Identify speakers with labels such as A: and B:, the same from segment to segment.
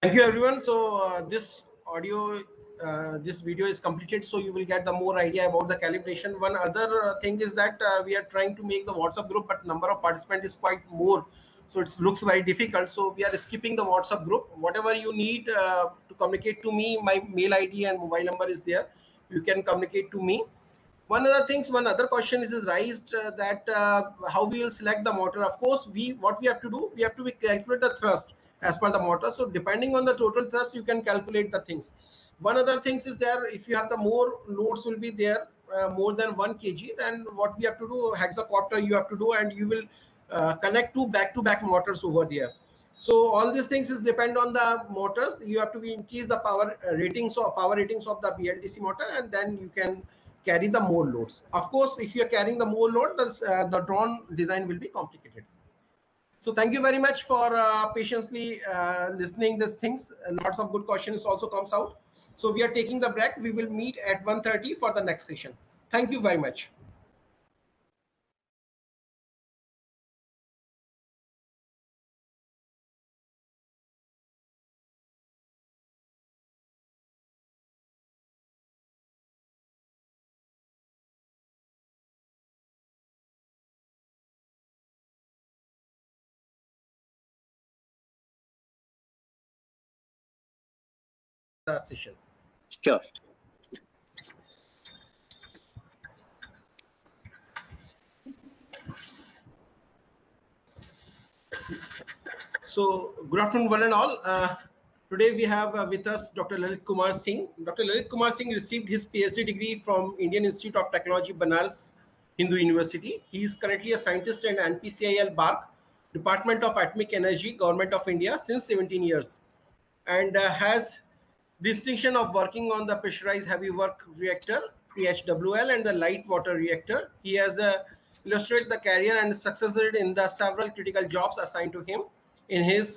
A: Thank you, everyone. So this video is completed, so you will get the more idea about the calibration. One other thing is that we are trying to make the WhatsApp group, but number of participants is quite more, so it looks very difficult. So we are skipping the WhatsApp group. Whatever you need to communicate to me, my mail ID and mobile number is there. You can communicate to me. One other question is raised that how we will select the motor. Of course, what we have to do, we have to calculate the thrust as per the motor. So depending on the total thrust, you can calculate the things. One other things is there, if you have the more loads will be there, more than 1 kg, then what we have to do, hexaquarter you have to do, and you will connect two back-to-back motors over there. So all these things is depend on the motors. You have to increase the power ratings of the BLDC motor, and then you can carry the more loads. Of course, if you are carrying the more load, the drone design will be complicated. So thank you very much for patiently listening these things. Lots of good questions also comes out. So we are taking the break. We will meet at 1:30 for the next session. Thank you very much. The session.
B: Sure.
A: So good afternoon, one and all. Today we have with us Dr. Lalit Kumar Singh. Dr. Lalit Kumar Singh received his PhD degree from Indian Institute of Technology, B.A.R.C, Hindu University. He is currently a scientist in NPCIL B.A.R.C, Department of Atomic Energy, Government of India since 17 years, and has distinction of working on the pressurized heavy work reactor PHWL and the light water reactor. He has illustrated the career and succeeded in the several critical jobs assigned to him in his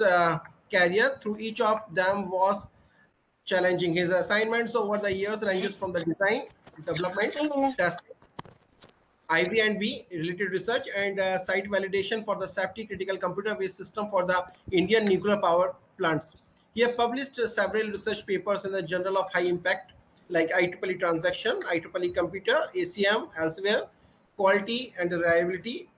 A: career. Through each of them was challenging. His assignments over the years ranges from the design, development, testing, IV&B related research, and site validation for the safety critical computer-based system for the Indian nuclear power plants. He has published several research papers in the Journal of High Impact, like IEEE Transaction, IEEE Computer, ACM, elsewhere, Quality and Reliability,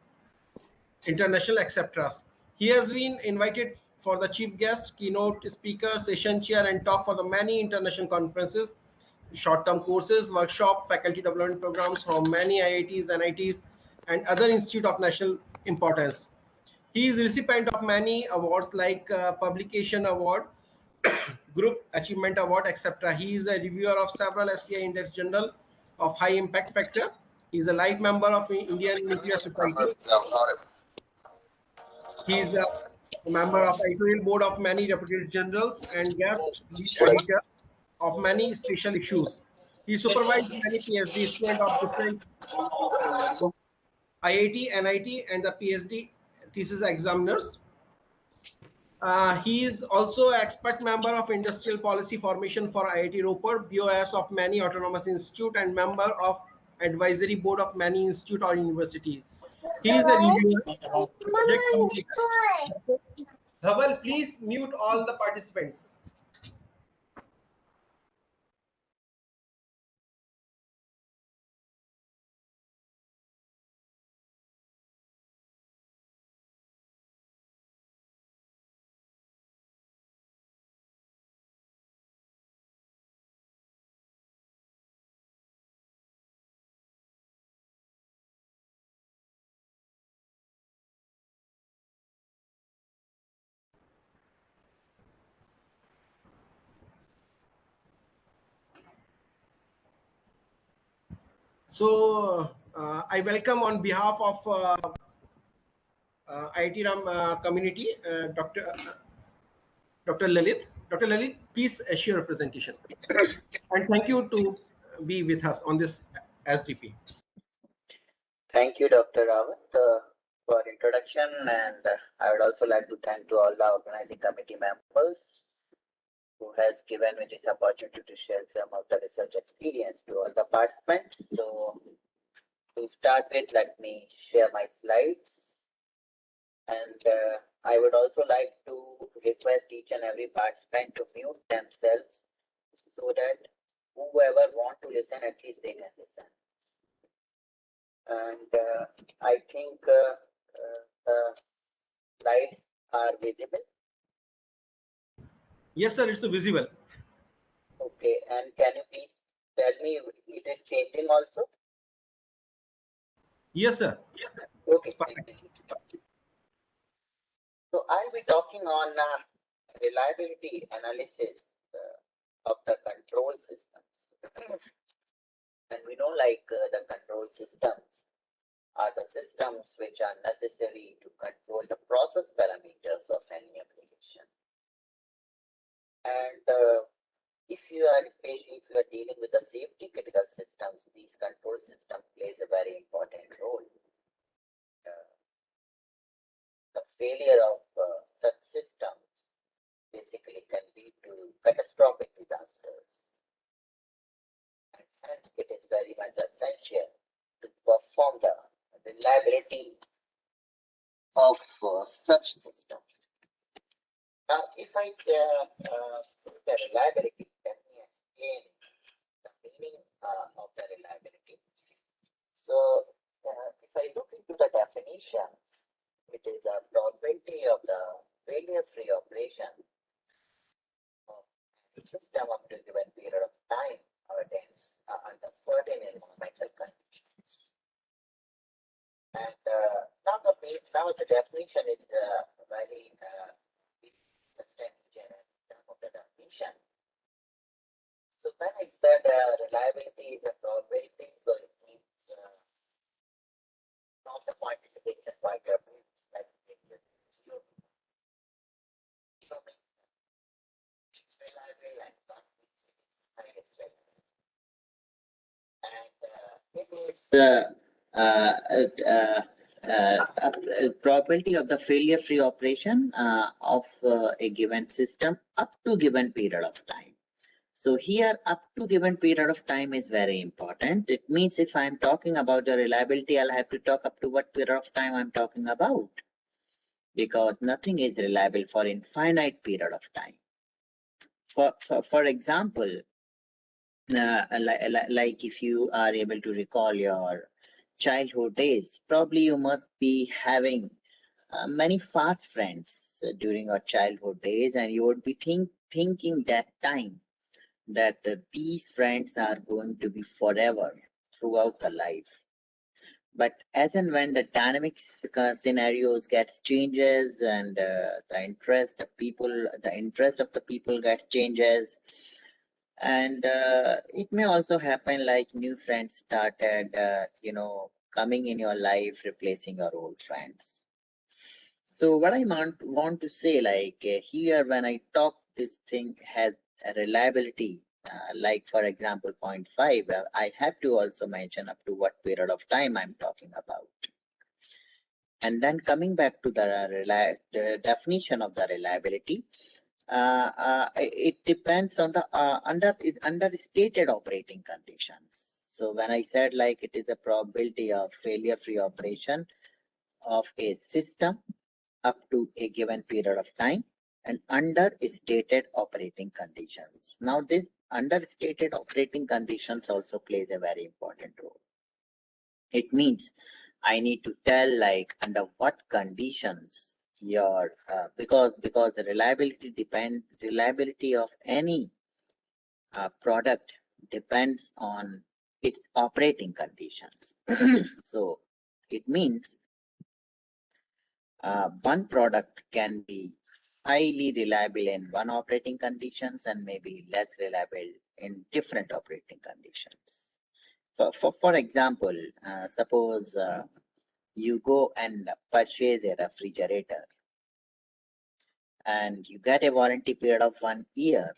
A: International, etc. He has been invited for the chief guest, keynote speaker, session chair, and talk for the many international conferences, short-term courses, workshop, faculty development programs from many IITs, NITs, and other institute of national importance. He is recipient of many awards like Publication Award, Group Achievement Award, etc. He is a reviewer of several SCI Index Journal of High Impact Factor. He is a life member of Indian Nuclear Society. He is a member of editorial board of many reputed journals and guest lead editor of many special issues. He supervised many PhD students of different IIT, NIT, and the PhD thesis examiners. He is also an expert member of Industrial Policy Formation for IIT Ropar, BOS of many autonomous institute, and member of advisory board of many institute or university. He is a reviewer. Dhaval, please mute all the participants. So I welcome on behalf of IIT Ram community, Dr. Lalit. Dr. Lalit, please share your presentation. And thank you to be with us on this SDP.
B: Thank you, Dr. Rawat, for introduction, and I would also like to thank to all the organizing committee members who has given me this opportunity to share some of the research experience to all the participants. So to start with, let me share my slides. And I would also like to request each and every participant to mute themselves so that whoever want to listen, at least they can listen. And I think lights are visible.
A: Yes, sir, it's visible.
B: Okay, and can you please tell me it is changing also?
A: Yes, sir.
B: Okay,
A: It's perfect.
B: thank you. So I'll be talking on reliability analysis of the control systems. And we know like the control systems are the systems which are necessary to control the process parameters of any application. And especially if you are dealing with the safety critical systems, these control system plays a very important role. The failure of such systems basically can lead to catastrophic disasters. And hence, it is very much essential to perform the reliability of such systems. Now, if I put the reliability, let me explain the meaning of the reliability. So, if I look into the definition, it is a probability of the failure-free operation of the system up to a given period of time under certain environmental conditions. And now the definition is very understand term of the definition. So when I said reliability is a probability, so it means not the quantification by W, like zero. So it's reliable and not means it is highest reliable. And it is probability of the failure-free operation of a given system up to given period of time. So here up to given period of time is very important. It means if I'm talking about the reliability, I'll have to talk up to what period of time I'm talking about, because nothing is reliable for infinite period of time. For example, like if you are able to recall your childhood days, probably you must be having many fast friends during your childhood days, and you would be thinking that time that these friends are going to be forever throughout the life. But as and when the dynamics scenarios gets changes and the interest of the people gets changes, and it may also happen like new friends started coming in your life, replacing your old friends. So what I want to say, like here when I talk, this thing has a reliability, like for example 0.5, I have to also mention up to what period of time I'm talking about. And then coming back to the definition of the reliability, it depends on the under stated operating conditions. So when I said like it is a probability of failure-free operation of a system up to a given period of time and under stated operating conditions. Now this understated operating conditions also plays a very important role. It means I need to tell like under what conditions your because the reliability of any product depends on its operating conditions. So it means one product can be highly reliable in one operating conditions and maybe less reliable in different operating conditions. For example, suppose you go and purchase a refrigerator and you get a warranty period of 1 year,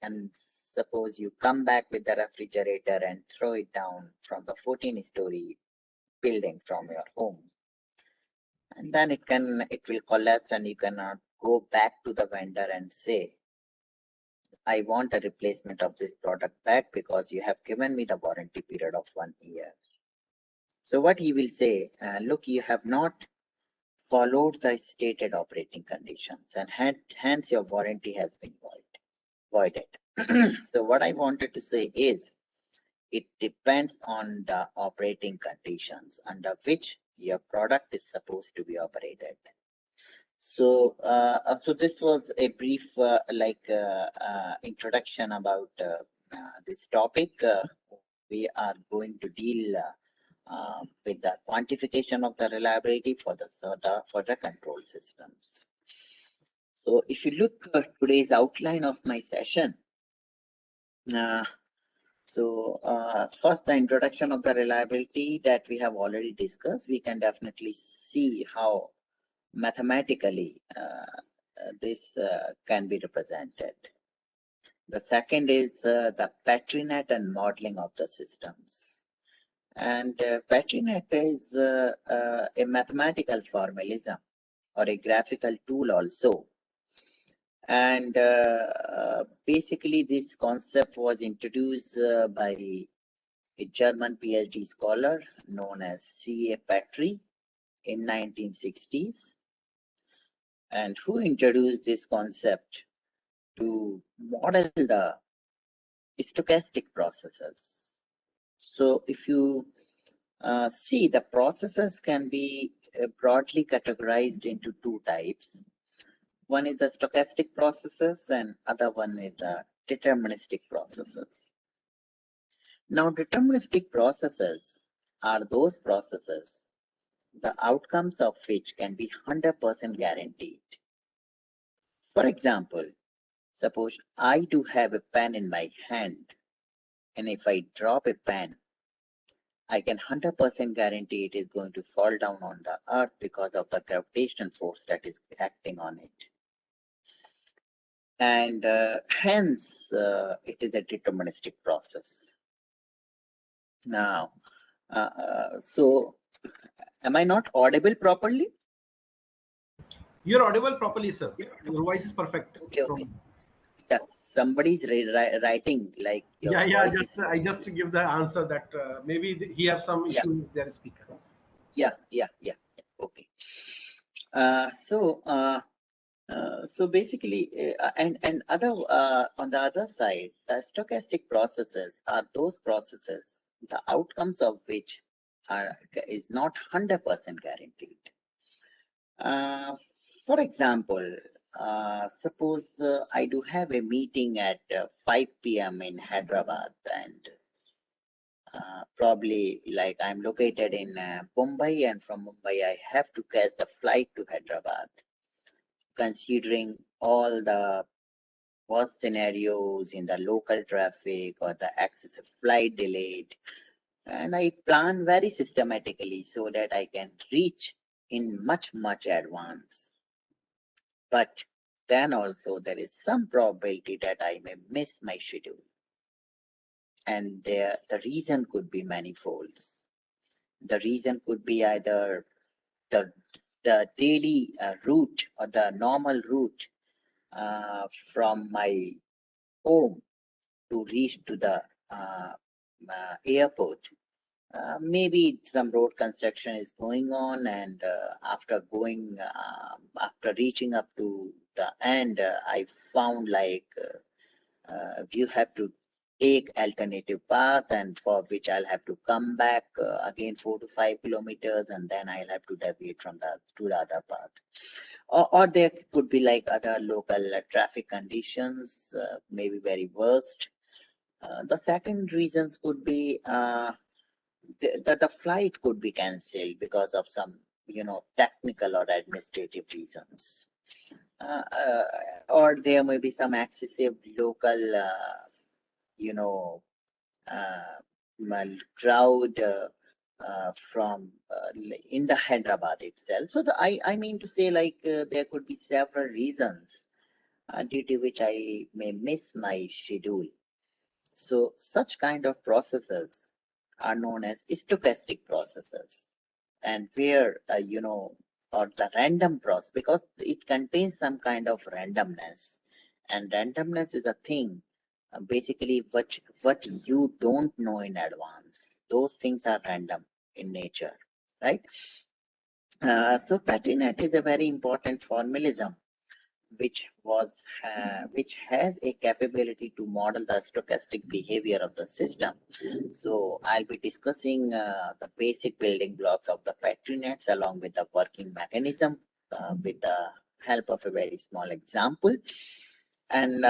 B: and suppose you come back with the refrigerator and throw it down from the 14-story building from your home, and then it will collapse and you cannot go back to the vendor and say, I want a replacement of this product back because you have given me the warranty period of 1 year. So what he will say, look, you have not followed the stated operating conditions, and hence your warranty has been voided. So what I wanted to say is, it depends on the operating conditions under which your product is supposed to be operated. So, so this was a brief introduction about this topic. We are going to deal with the quantification of the reliability for the control systems. So if you look at today's outline of my session, first, the introduction of the reliability that we have already discussed, we can definitely see how mathematically this can be represented. The second is the PatriNet and modeling of the systems. And PatriNet is a mathematical formalism or a graphical tool also. And basically this concept was introduced by a German PhD scholar known as C.A. Patry in 1960s, and who introduced this concept to model the stochastic processes. So if you see, the processes can be broadly categorized into two types. One is the stochastic processes and other one is the deterministic processes. Now, deterministic processes are those processes the outcomes of which can be 100% guaranteed. For example, suppose I do have a pen in my hand, and if I drop a pen, I can 100% guarantee it is going to fall down on the earth because of the gravitational force that is acting on it. And hence, it is a deterministic process. Now, so am I not audible properly?
A: You're audible properly, sir. Your voice is perfect.
B: Okay, okay. Yeah, somebody's writing like your voice is.
A: I just give the answer that maybe he have some issue with their speaker.
B: Yeah. Okay. So basically, and other on the other side, the stochastic processes are those processes the outcomes of which is not 100% guaranteed. For example, suppose I do have a meeting at 5 p.m. in Hyderabad, and probably like I'm located in Mumbai, and from Mumbai I have to catch the flight to Hyderabad. Considering all the worst scenarios in the local traffic or the excessive flight delayed, and I plan very systematically so that I can reach in much advance. But then also there is some probability that I may miss my schedule, and the reason could be manifold. The reason could be either the daily route or the normal route from my home to reach to the airport. Maybe some road construction is going on, and after reaching up to the end, I found like you have to take alternative path, and for which I'll have to come back again 4 to 5 kilometers, and then I'll have to deviate from to the other path. Or there could be like other local traffic conditions, maybe very worst. The second reasons could be the flight could be cancelled because of some technical or administrative reasons, or there may be some excessive local crowd from in the Hyderabad itself. So I mean to say, like there could be several reasons due to which I may miss my schedule. So such kind of processes are known as stochastic processes, and where or the random process, because it contains some kind of randomness, and randomness is a thing basically what you don't know in advance. Those things are random in nature, right? So PatriNet is a very important formalism which has a capability to model the stochastic behavior of the system. So I'll be discussing the basic building blocks of the PatriNets along with the working mechanism with the help of a very small example. And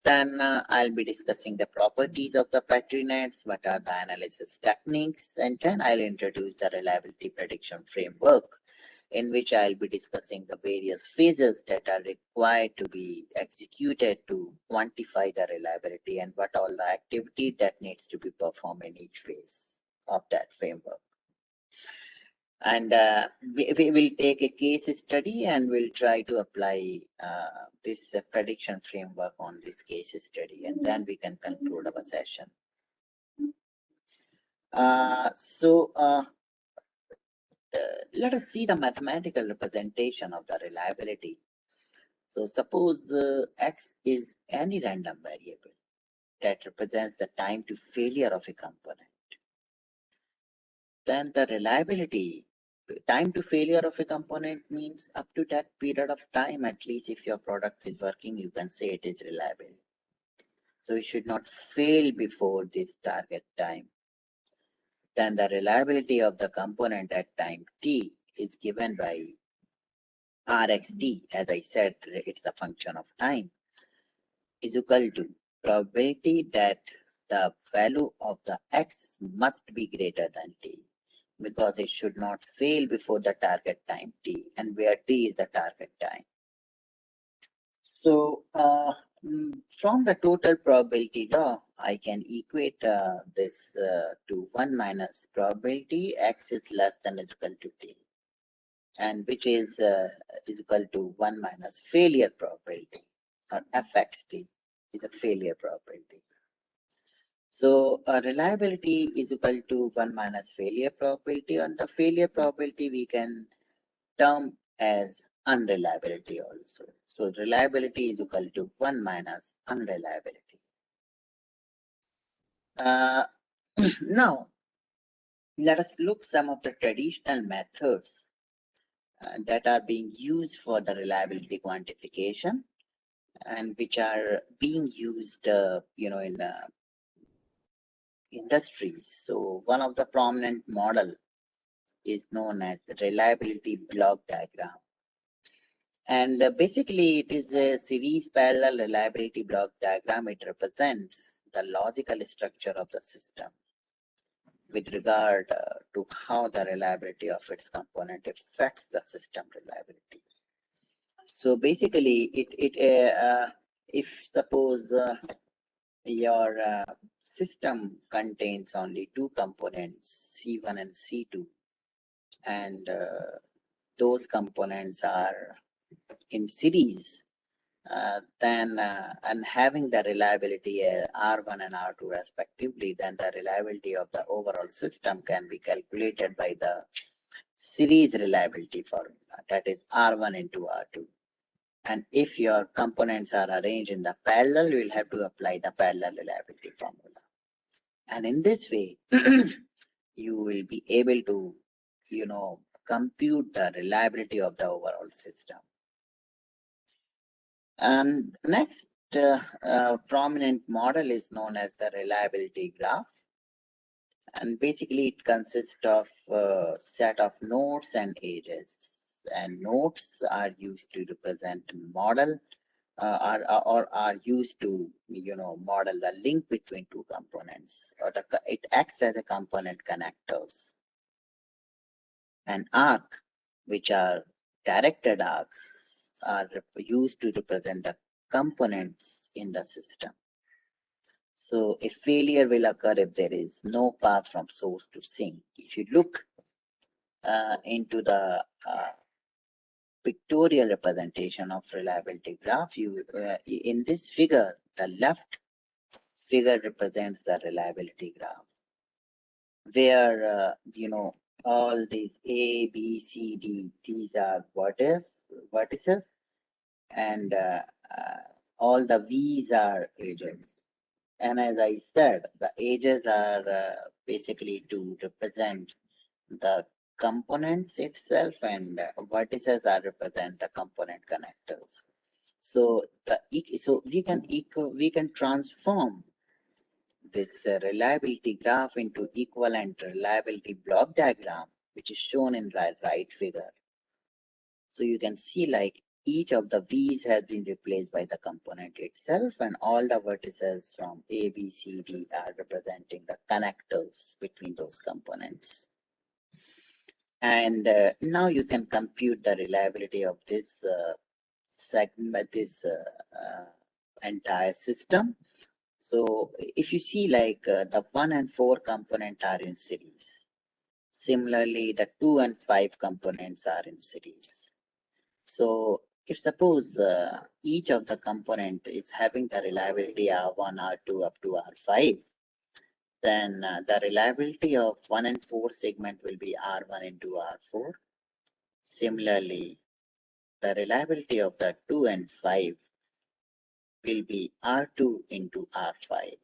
B: then I'll be discussing the properties of the PatriNets, what are the analysis techniques, and then I'll introduce the reliability prediction framework, in which I'll be discussing the various phases that are required to be executed to quantify the reliability and what all the activity that needs to be performed in each phase of that framework. And we will take a case study and we'll try to apply this prediction framework on this case study, and then we can conclude our session. Let us see the mathematical representation of the reliability. So suppose X is any random variable that represents the time to failure of a component. Then the reliability, time to failure of a component means up to that period of time, at least if your product is working, you can say it is reliable. So it should not fail before this target time. Then the reliability of the component at time t is given by Rxt. As I said, it's a function of time, is equal to probability that the value of the x must be greater than t, because it should not fail before the target time t, and where t is the target time. So from the total probability law, I can equate this to 1 minus probability x is less than or equal to t, and which is equal to 1 minus failure probability, or fxt is a failure probability. So reliability is equal to 1 minus failure probability, and the failure probability we can term as unreliability also. So reliability is equal to 1 minus unreliability. Now, let us look some of the traditional methods that are being used for the reliability quantification and which are being used, in industries. So one of the prominent model is known as the reliability block diagram. And basically, it is a series parallel reliability block diagram. It represents the logical structure of the system with regard to how the reliability of its component affects the system reliability. So basically, if suppose your system contains only two components, C1 and C2, and those components are in series, then and having the reliability R1 and R2 respectively, then the reliability of the overall system can be calculated by the series reliability formula, that is R1 into R2. And if your components are arranged in the parallel, you will have to apply the parallel reliability formula. And in this way, you will be able to, compute the reliability of the overall system. And next prominent model is known as the reliability graph. And basically it consists of a set of nodes and edges. And nodes are used to represent model or are used to, model the link between two components, or it acts as a component connectors. And arc, which are directed arcs, are used to represent the components in the system. So a failure will occur if there is no path from source to sink. If you look into the pictorial representation of reliability graph, in this figure, the left figure represents the reliability graph, where all these A, B, C, D, these are vertices, and all the V's are edges. And as I said, the edges are basically to represent the components itself, and vertices are represent the component connectors. So we can transform this reliability graph into equivalent reliability block diagram, which is shown in right figure. So you can see like each of the V's has been replaced by the component itself, and all the vertices from A, B, C, D are representing the connectors between those components. And now you can compute the reliability of this segment, this entire system. So if you see like the 1 and 4 component are in series. Similarly, the 2 and 5 components are in series. So if suppose each of the component is having the reliability R1, R2 up to R5, then the reliability of 1 and 4 segment will be R1 into R4. Similarly, the reliability of the 2 and 5 will be R2 into R5.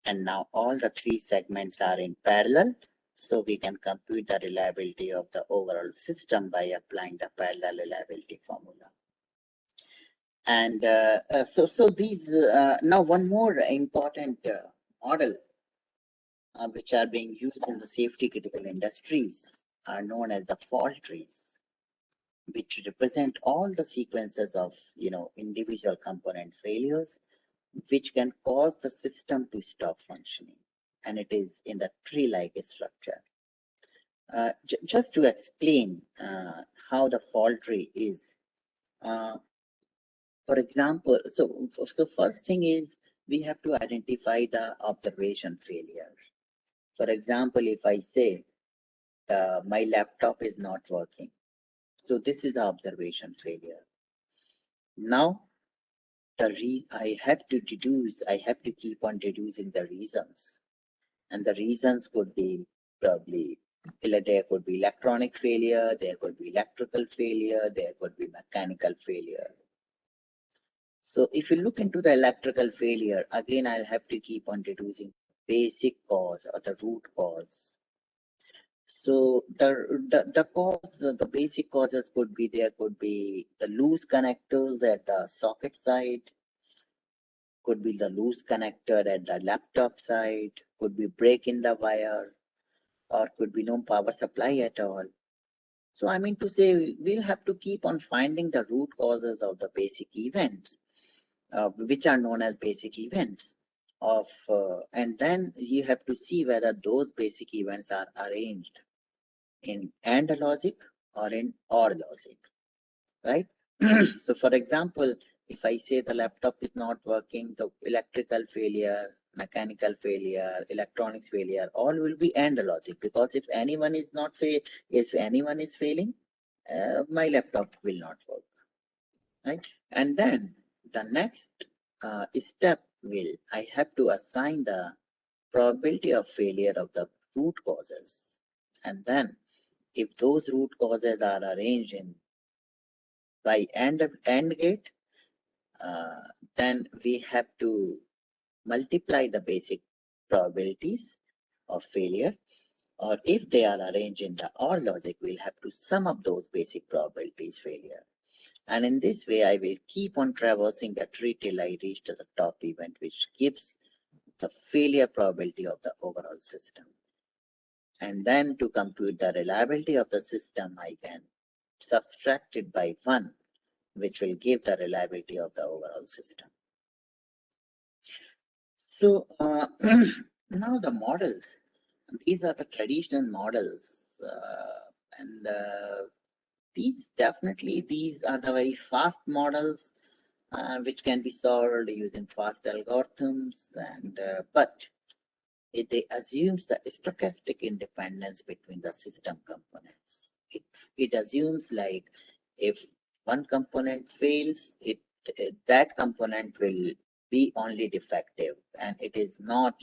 B: And now all the 3 segments are in parallel, so we can compute the reliability of the overall system by applying the parallel reliability formula. And so these now one more important model which are being used in the safety critical industries are known as the fault trees, which represent all the sequences of individual component failures which can cause the system to stop functioning, and it is in the tree-like structure. Just to explain how the fault tree is, for example, so first thing is we have to identify the observation failure. For example, if I say my laptop is not working, so this is observation failure. Now I have to keep on deducing the reasons, and the reasons could be probably there could be electronic failure, there could be electrical failure, there could be mechanical failure. So if you look into the electrical failure, again, I'll have to keep on deducing basic cause or the root cause. So the cause, the basic causes could be there could be the loose connectors at the socket side, could be the loose connector at the laptop side, could be break in the wire, or could be no power supply at all. So I mean to say, we'll have to keep on finding the root causes of the basic events, which are known as basic events of, and then you have to see whether those basic events are arranged in AND logic or in OR logic, right? So for example, if I say the laptop is not working, the electrical failure, mechanical failure, electronics failure, all will be AND logic, because if anyone is failing, my laptop will not work, right? And then the next step I have to assign the probability of failure of the root causes. And then if those root causes are arranged in by AND gate, then we have to multiply the basic probabilities of failure, or if they are arranged in the OR logic, we'll have to sum up those basic probabilities failure. And in this way, I will keep on traversing the tree till I reach to the top event, which gives the failure probability of the overall system. And then to compute the reliability of the system, I can subtract it by 1, which will give the reliability of the overall system. So now the models, these are the traditional models, and these are the very fast models which can be solved using fast algorithms, and but they assumes the stochastic independence between the system components. It assumes like if one component fails, that component will be only defective, and it is not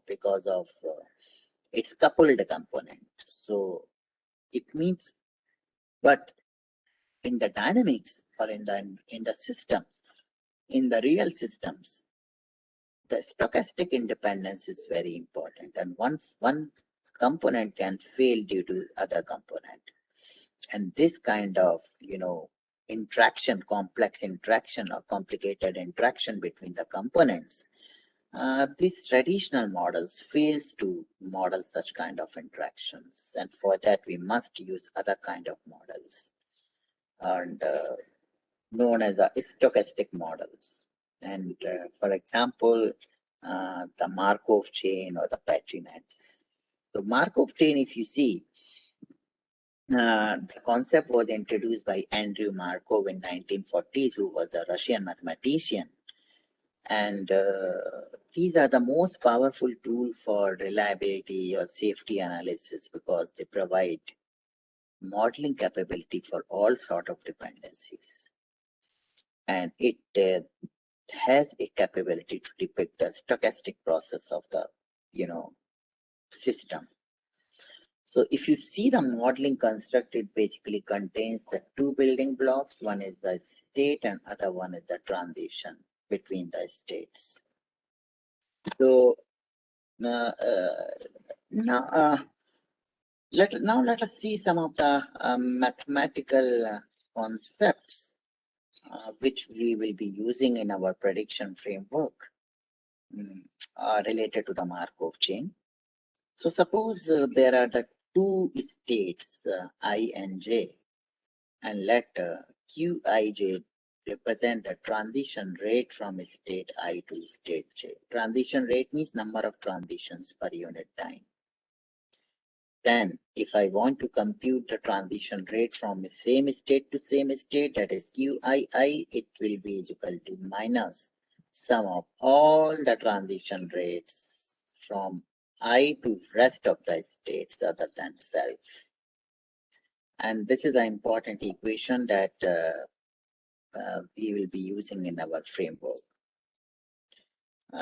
B: because of its coupled component. So it means, but in the dynamics or in the systems, in the real systems, the stochastic independence is very important, and once one component can fail due to other component. And this kind of, interaction, complex interaction or complicated interaction between the components, these traditional models fails to model such kind of interactions. And for that, we must use other kind of models, and known as the stochastic models. And for example, the Markov chain or the Petri nets. So Markov chain, if you see, the concept was introduced by Andrew Markov in 1940s, who was a Russian mathematician. And these are the most powerful tool for reliability or safety analysis because they provide modeling capability for all sort of dependencies. And it has a capability to depict the stochastic process of the, system. So if you see the modeling construct, it basically contains the two building blocks. One is the state and other one is the transition between the states. So now let us see some of the mathematical concepts which we will be using in our prediction framework related to the Markov chain. So suppose there are the two states I and j, and let Qij represent the transition rate from state I to state j. Transition rate means number of transitions per unit time. Then if I want to compute the transition rate from same state to same state, that is Qii, it will be equal to minus sum of all the transition rates from I to rest of the states other than self. And this is an important equation that we will be using in our framework.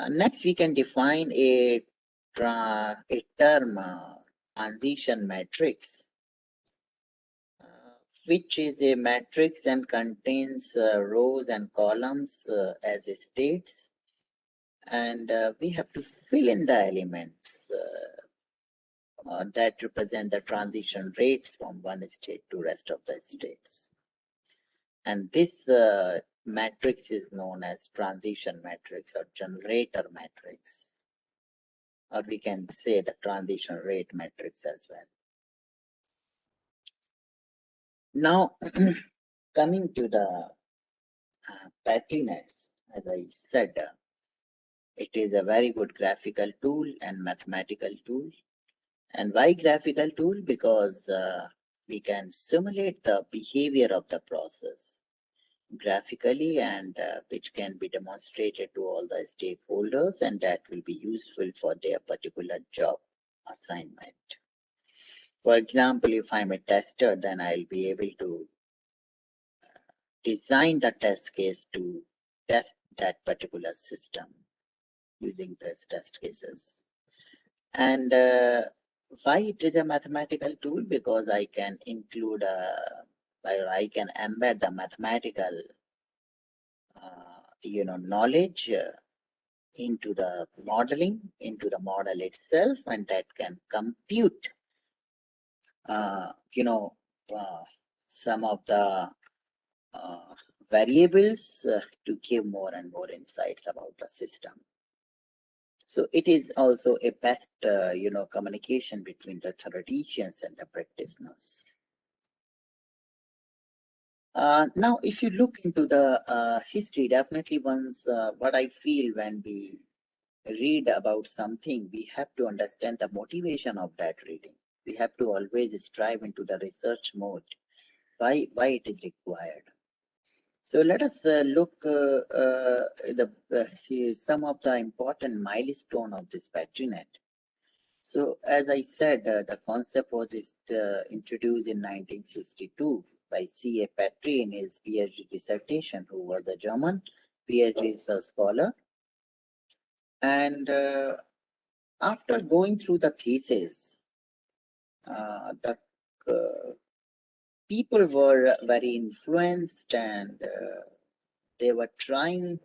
B: Next, we can define a term transition matrix, which is a matrix and contains rows and columns as states. And we have to fill in the elements that represent the transition rates from one state to rest of the states. And this matrix is known as transition matrix or generator matrix, or we can say the transition rate matrix as well. Now, coming to the Petri nets, as I said, it is a very good graphical tool and mathematical tool. And why graphical tool? Because we can simulate the behavior of the process graphically, and which can be demonstrated to all the stakeholders, and that will be useful for their particular job assignment. For example, if I'm a tester, then I'll be able to design the test case to test that particular system using these test cases. And why it is a mathematical tool? Because I can include I can embed the mathematical knowledge into the modeling, into the model itself, and that can compute some of the variables to give more and more insights about the system. So it is also a best communication between the theoreticians and the practitioners. Now, if you look into the history, definitely once what I feel when we read about something, we have to understand the motivation of that reading. We have to always strive into the research mode, why it is required. So let us look some of the important milestone of this Petri net. So as I said, the concept was introduced in 1962 by C.A. Petri in his PhD dissertation, who was a German PhD scholar. And after going through the thesis, the people were very influenced, and they were trying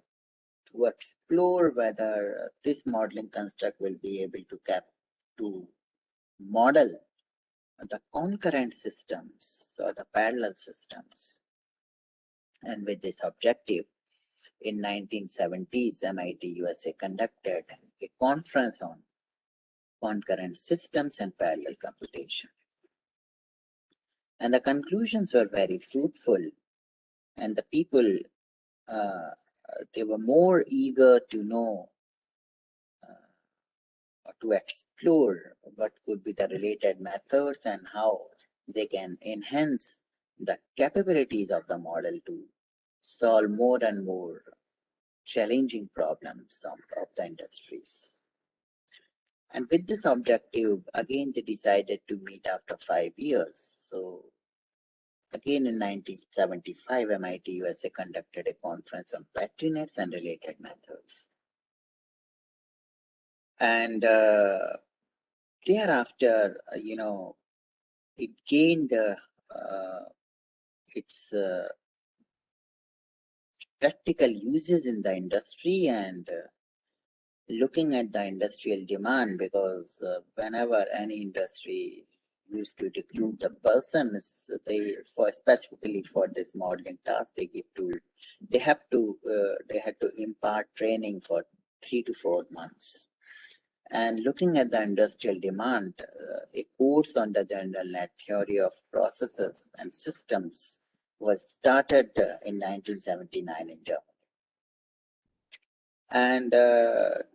B: to explore whether this modeling construct will be able to model the concurrent systems or the parallel systems. And with this objective, in 1970s, MIT USA conducted a conference on concurrent systems and parallel computation. And the conclusions were very fruitful, and the people, they were more eager to know, to explore what could be the related methods and how they can enhance the capabilities of the model to solve more and more challenging problems of the industries. And with this objective, again, they decided to meet after 5 years. So again in 1975, MIT USA conducted a conference on battery nets and related methods. And thereafter, it gained its practical uses in the industry, and looking at the industrial demand, because whenever any industry used to recruit the persons, they for specifically for this modeling task, they had to impart training for 3 to 4 months. And looking at the industrial demand, a course on the general net theory of processes and systems was started in 1979 in Germany. And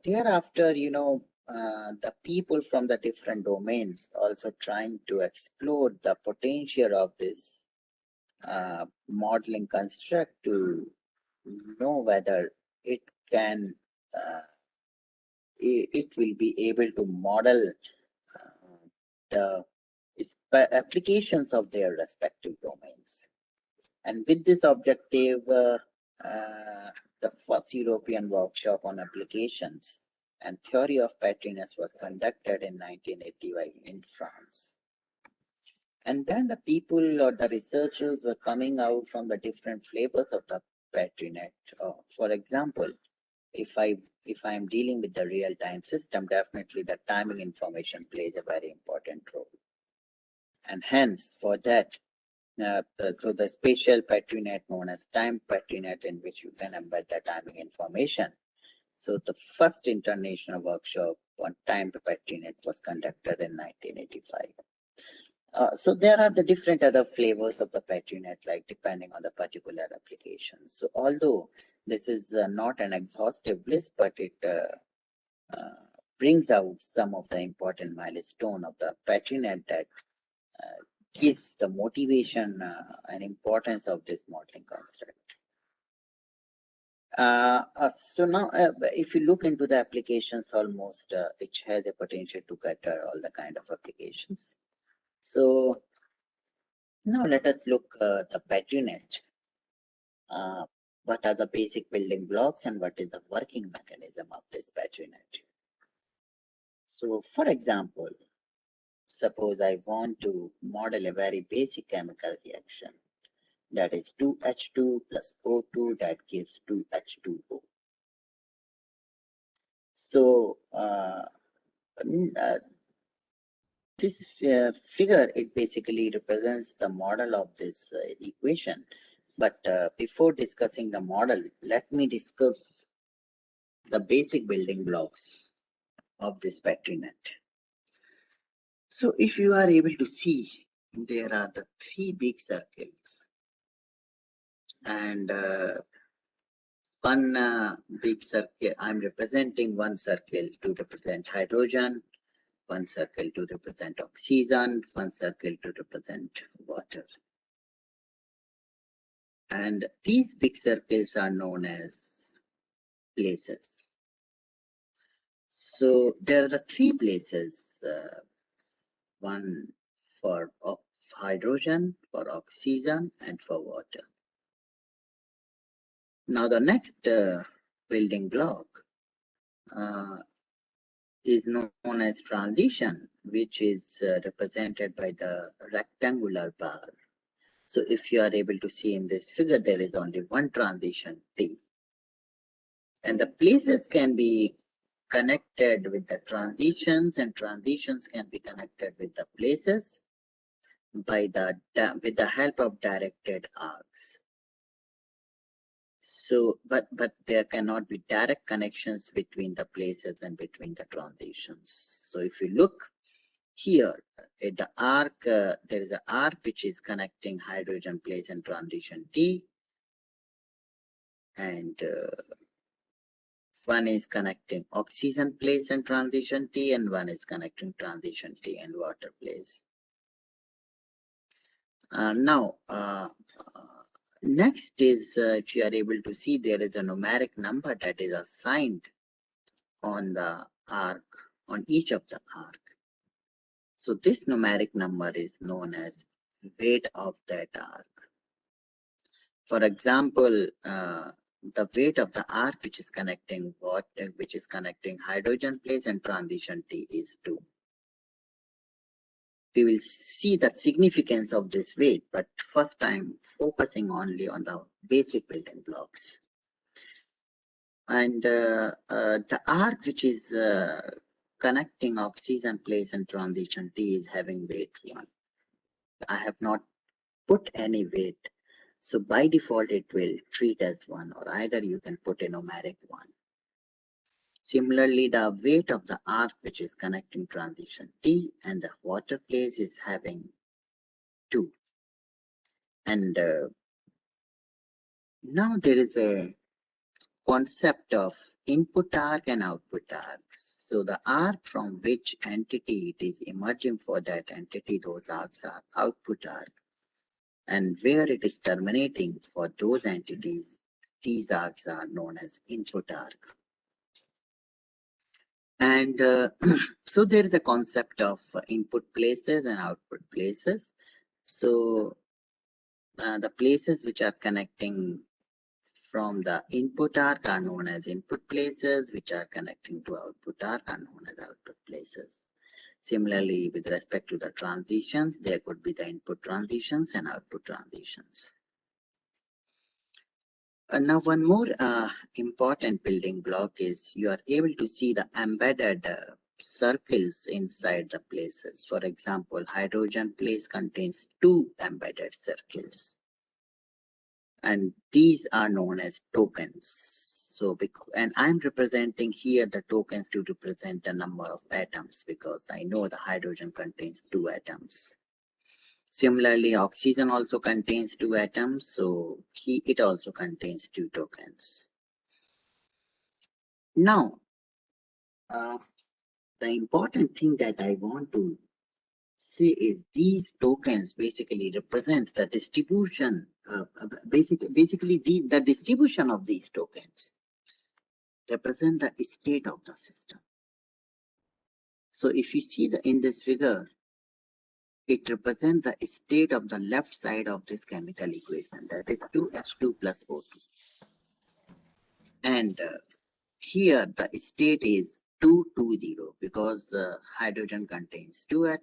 B: thereafter, the people from the different domains also trying to explore the potential of this modeling construct to know whether it can, it will be able to model the applications of their respective domains. And with this objective, the first European workshop on applications and theory of patriness was conducted in 1985 in France. And then the people or the researchers were coming out from the different flavors of the patrinet. For example, if I'm dealing with the real-time system, definitely the timing information plays a very important role. And hence, for that, so the spatial patrinet known as time patrinet, in which you can embed the timing information. So the first international workshop on time patrinet was conducted in 1985. So there are the different other flavors of the patrinet, like depending on the particular application. So although this is not an exhaustive list, but it brings out some of the important milestone of the patrinet that gives the motivation and importance of this modeling construct. So now, if you look into the applications, almost it has a potential to cater all the kind of applications. So now let us look at the patrinet. What are the basic building blocks and what is the working mechanism of this patrinet? So, for example, suppose I want to model a very basic chemical reaction, that is 2H2 plus O2, that gives 2H2O. So this figure, it basically represents the model of this equation. But before discussing the model, let me discuss the basic building blocks of this patrinet. So if you are able to see, there are the 3 big circles, and one big circle, I'm representing one circle to represent hydrogen, one circle to represent oxygen, one circle to represent water. And these big circles are known as places. So there are the 3 places, one for hydrogen, for oxygen, and for water. Now the next building block is known as transition, which is represented by the rectangular bar. So if you are able to see in this figure, there is only one transition T. And the places can be connected with the transitions, and transitions can be connected with the places by with the help of directed arcs. So, but there cannot be direct connections between the places and between the transitions. So if you look here at the arc, there is an arc which is connecting hydrogen place and transition T, and one is connecting oxygen place and transition T, and one is connecting transition T and water place. Now, next is if you are able to see, there is a numeric number that is assigned on the arc, on each of the arc. So this numeric number is known as weight of that arc. For example, the weight of the arc which is connecting hydrogen place and transition T is 2. We will see the significance of this weight, but first I'm focusing only on the basic building blocks. And the arc which is connecting oxygen place and transition T is having weight 1. I have not put any weight, so by default it will treat as 1, or either you can put a numeric 1. Similarly, the weight of the arc which is connecting transition T and the water place is having 2. And now there is a concept of input arc and output arcs. So the arc from which entity it is emerging for that entity, those arcs are output arc. And where it is terminating for those entities, these arcs are known as input arc. And so there is a concept of input places and output places. So the places which are connecting from the input arc are known as input places, which are connecting to output arc are known as output places. Similarly, with respect to the transitions, there could be the input transitions and output transitions. Now, one more important building block is you are able to see the embedded circles inside the places. For example, hydrogen place contains 2 embedded circles, and these are known as tokens. So, and I'm representing here the tokens to represent the number of atoms, because I know the hydrogen contains 2 atoms. Similarly, oxygen also contains 2 atoms, so it also contains 2 tokens. Now, the important thing that I want to say is these tokens basically represent the distribution, basically the distribution of these tokens represent the state of the system. So if you see in this figure, it represents the state of the left side of this chemical equation, that is 2H2 plus O2. And here the state is 220 because hydrogen contains 2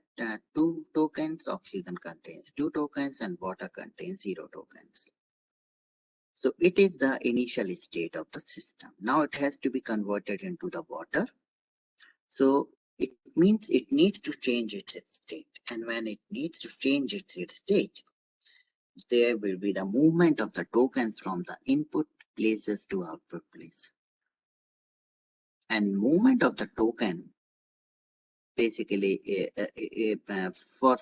B: tokens, oxygen contains 2 tokens, and water contains 0 tokens. So it is the initial state of the system. Now it has to be converted into the water. So it means it needs to change its state. And when it needs to change its state, there will be the movement of the tokens from the input places to output place. And movement of the token, basically, for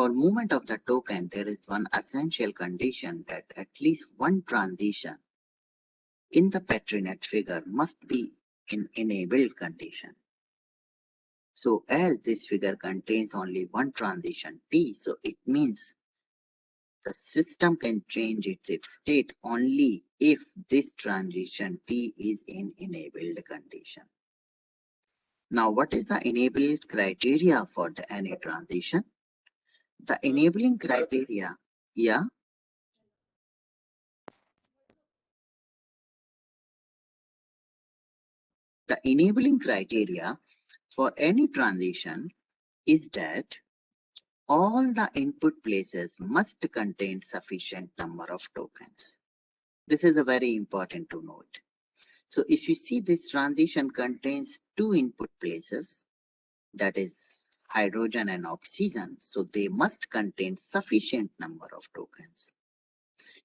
B: movement of the token, there is one essential condition that at least one transition in the Petrinet figure must be in enabled condition. So as this figure contains only one transition T, so it means the system can change its state only if this transition T is in enabled condition. Now, what is the enabled criteria for any transition? The enabling criteria, yeah. The enabling criteria for any transition is that all the input places must contain sufficient number of tokens. This is a very important to note. So if you see, this transition contains two input places, that is hydrogen and oxygen, so they must contain sufficient number of tokens.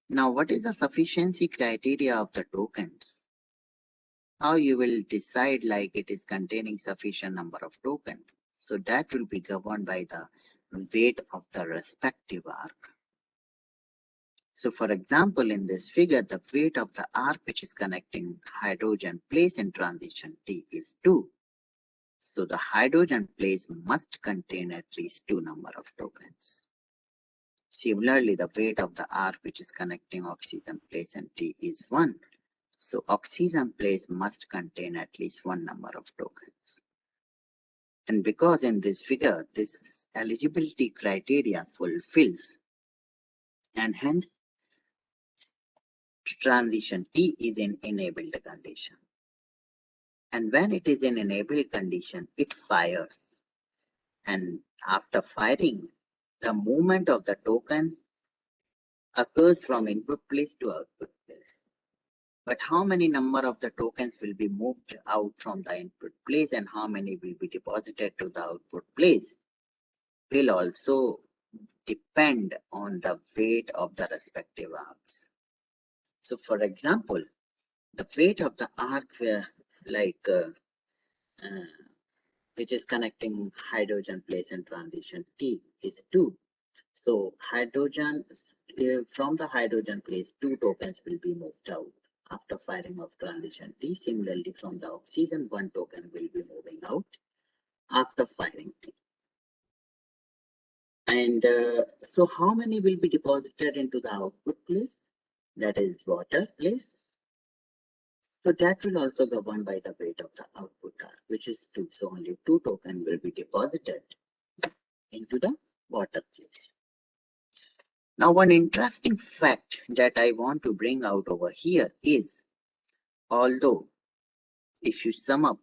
B: Now, what is the sufficiency criteria of the tokens? How you will decide like it is containing sufficient number of tokens? So that will be governed by the weight of the respective arc. So for example, in this figure, the weight of the arc which is connecting hydrogen place in transition T is 2. So the hydrogen place must contain at least 2 number of tokens. Similarly, the weight of the arc which is connecting oxygen place and T is 1. So oxygen place must contain at least 1 number of tokens. And because in this figure, this eligibility criteria fulfills, and hence transition T is in enabled condition. And when it is in enabled condition, it fires. And after firing, the movement of the token occurs from input place to output place. But how many number of the tokens will be moved out from the input place and how many will be deposited to the output place will also depend on the weight of the respective arcs. So for example, the weight of the arc which is connecting hydrogen place and transition T is 2. So hydrogen, from the hydrogen place, 2 tokens will be moved out after firing of transition T. Similarly, from the oxygen, 1 token will be moving out after firing T. And so how many will be deposited into the output place? That is water place. So that will also govern by the weight of the output arc, which is 2. So only 2 tokens will be deposited into the water place. Now, one interesting fact that I want to bring out over here is, although if you sum up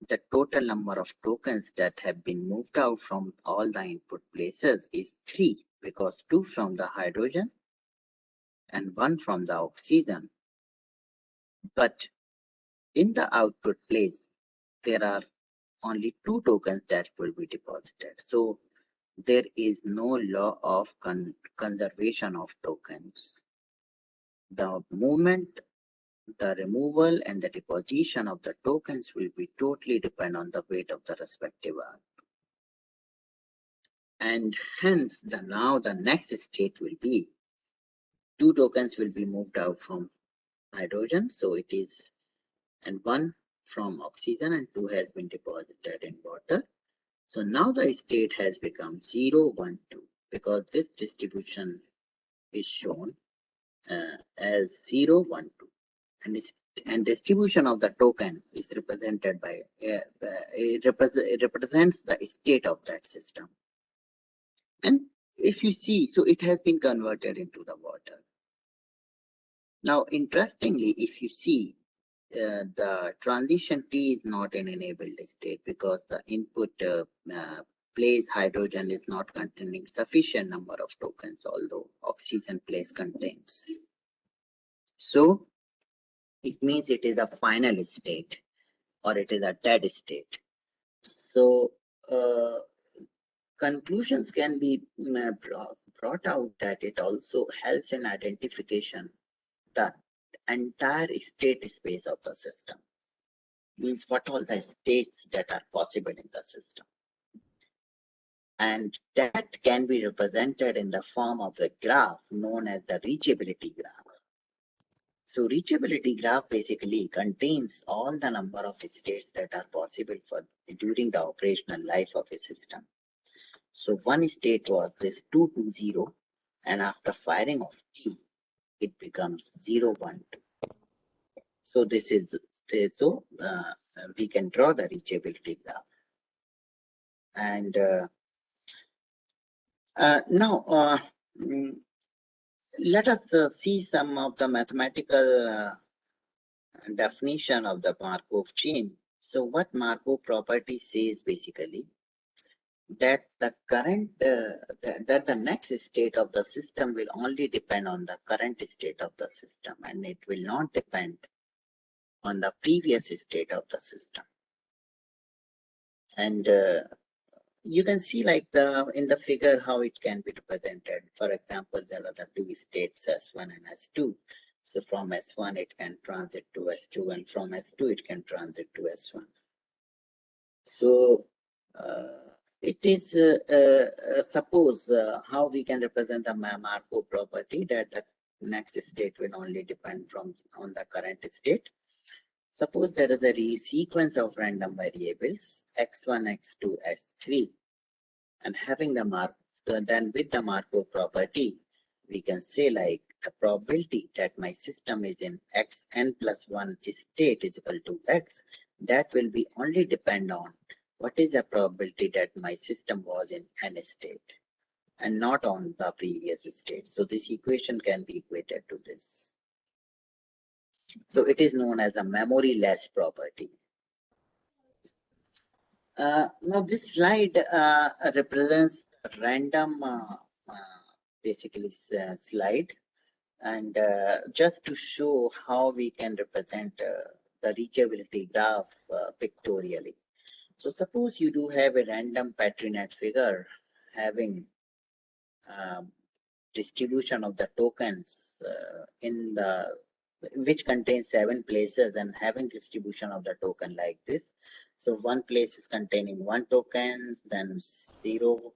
B: the total number of tokens that have been moved out from all the input places is 3, because 2 from the hydrogen and 1 from the oxygen. But in the output place, there are only 2 tokens that will be deposited. So there is no law of conservation of tokens. The movement, the removal and the deposition of the tokens will be totally depend on the weight of the respective arc. And hence now the next state will be 2 tokens will be moved out from hydrogen. So it is, and 1 from oxygen and 2 has been deposited in water. So now the state has become 0, 1, 2, because this distribution is shown as 0, 1, 2. And distribution of the token is represented by, it represents the state of that system. And if you see, so it has been converted into the water. Now, interestingly, if you see, the transition T is not an enabled state because the input place hydrogen is not containing sufficient number of tokens, although oxygen place contains. So it means it is a final state or it is a dead state. So conclusions can be brought out that it also helps in identification the entire state space of the system. Means what all the states that are possible in the system. And that can be represented in the form of a graph known as the reachability graph. So reachability graph basically contains all the number of states that are possible for during the operational life of a system. So one state was this 220, and after firing of T, it becomes 012. So this is we can draw the reachability graph. And now let us see some of the mathematical definition of the Markov chain. So what Markov property says basically that the current that the next state of the system will only depend on the current state of the system, and it will not depend on the previous state of the system. And you can see like in the figure how it can be represented. For example, there are the two states S1 and S2. So from S1 it can transit to S2, and from S2 it can transit to S1. So it is suppose how we can represent the Markov property that the next state will only depend on the current state. Suppose there is a sequence of random variables x1, x2, s3, and having the then with the Markov property, we can say like the probability that my system is in xn+1 state is equal to x, that will be only depend on what is the probability that my system was in n state and not on the previous state. So this equation can be equated to this. So it is known as a memory-less property. Now this slide represents random basically slide, and just to show how we can represent the reachability graph pictorially. So suppose you do have a random Patrinet figure having distribution of the tokens in the which contains 7 places and having distribution of the token like this. So one place is containing 1 token, then 0,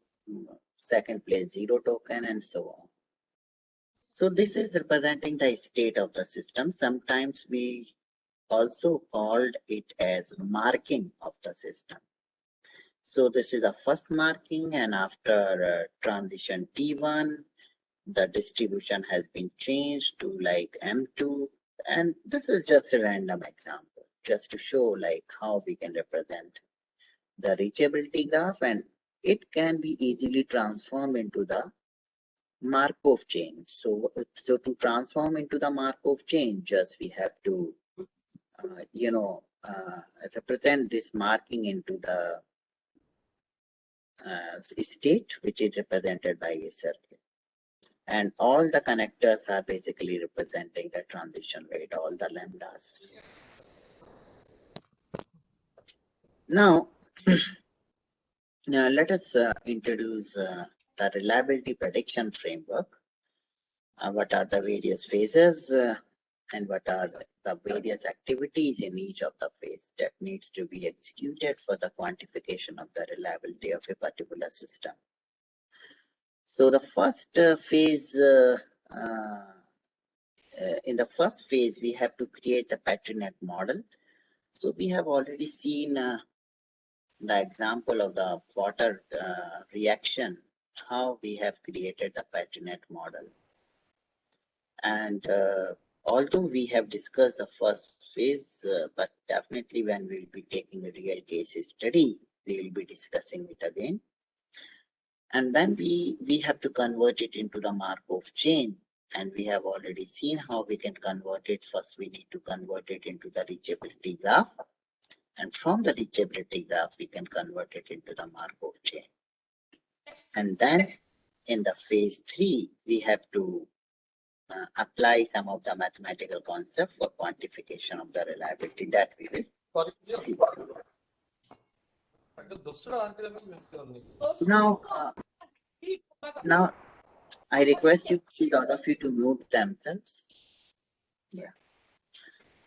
B: second place 0 token, and so on. So this is representing the state of the system. Sometimes we also called it as marking of the system. So this is a first marking, and after transition T1, the distribution has been changed to like M2, and this is just a random example just to show like how we can represent the reachability graph, and it can be easily transformed into the Markov chain. So to transform into the Markov chain, just we have to represent this marking into the state, which is represented by a circle. And all the connectors are basically representing the transition rate, all the lambdas. Now, let us introduce the reliability prediction framework. What are the various phases and what are the various activities in each of the phase that needs to be executed for the quantification of the reliability of a particular system. So the first phase, in the first phase, we have to create the Patrinet model. So we have already seen the example of the water reaction, how we have created the Patrinet model. And although we have discussed the first phase, but definitely when we'll be taking a real case study, we will be discussing it again. And then we have to convert it into the Markov chain. And we have already seen how we can convert it. First, we need to convert it into the reachability graph. And from the reachability graph, we can convert it into the Markov chain. And then in the phase 3, we have to apply some of the mathematical concepts for quantification of the reliability that we will see. Now I request you, please, all of you to mute themselves. Yeah.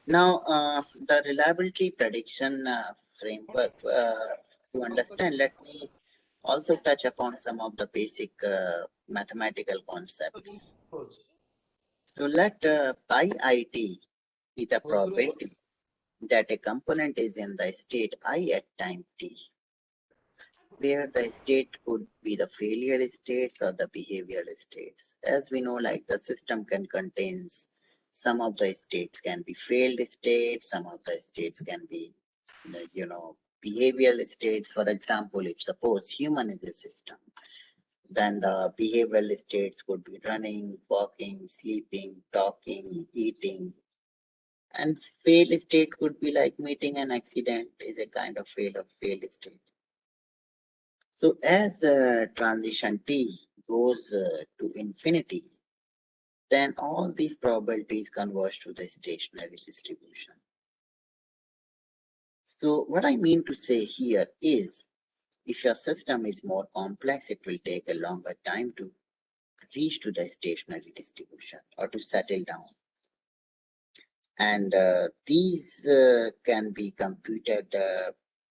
B: Now, the reliability prediction framework, to understand, let me also touch upon some of the basic mathematical concepts. So let pi it be the probability that a component is in the state I at time t, where the state could be the failure states or the behavioral states. As we know, like the system can contain some of the states can be failed states, some of the states can be, behavioral states. For example, if suppose human is a system, then the behavioral states could be running, walking, sleeping, talking, eating. And failed state could be like meeting an accident is a kind of failed state. So as transition t goes to infinity, then all these probabilities converge to the stationary distribution. So what I mean to say here is, if your system is more complex, it will take a longer time to reach to the stationary distribution or to settle down. And these can be computed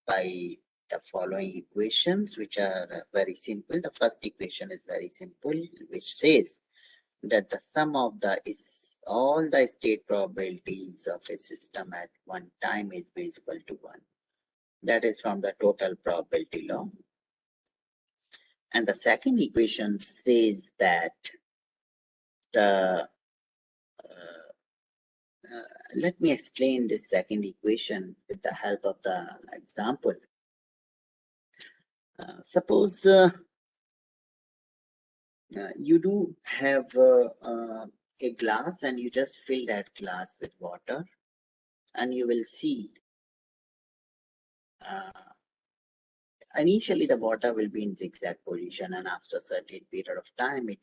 B: by the following equations, which are very simple. The first equation is very simple, which says that the sum of all the state probabilities of a system at one time is equal to 1. That is from the total probability law. And the second equation says that the let me explain this second equation with the help of the example. Suppose you do have a glass and you just fill that glass with water, and you will see initially the water will be in zigzag position, and after a certain period of time it